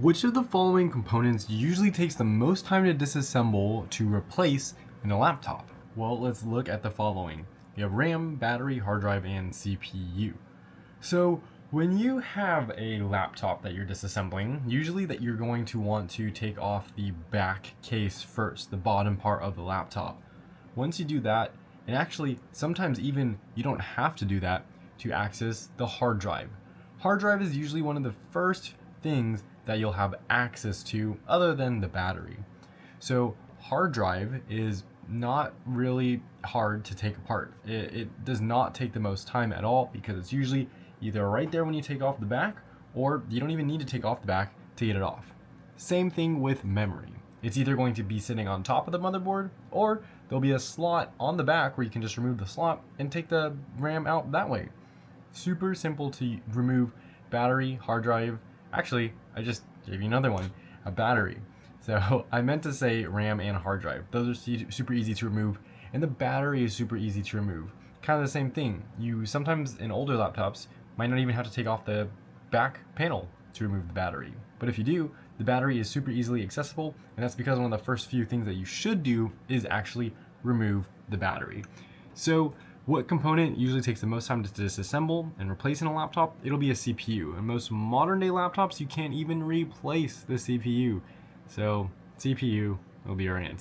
Which of the following components usually takes the most time to disassemble to replace in a laptop? Well, let's look at the following. You have RAM, battery, hard drive, and CPU. So when you have a laptop that you're disassembling, usually that you're going to want to take off the back case first, the bottom part of the laptop. Once you do that, and actually sometimes even you don't have to do that to access the hard drive. Hard drive is usually one of the first things that you'll have access to other than the battery. So hard drive is not really hard to take apart. It does not take the most time at all because it's usually either right there when you take off the back, or you don't even need to take off the back to get it off. Same thing with memory. It's either going to be sitting on top of the motherboard, or there'll be a slot on the back where you can just remove the slot and take the RAM out that way. Super simple to remove battery, hard drive. Actually, I just gave you another one, a battery. So I meant to say RAM and hard drive. Those are super easy to remove, and the battery is super easy to remove. Kind of the same thing. You sometimes in older laptops might not even have to take off the back panel to remove the battery. But if you do, the battery is super easily accessible, and that's because one of the first few things that you should do is actually remove the battery. So what component usually takes the most time to disassemble and replace in a laptop? It'll be a CPU. In most modern day laptops, you can't even replace the CPU. So CPU will be our answer.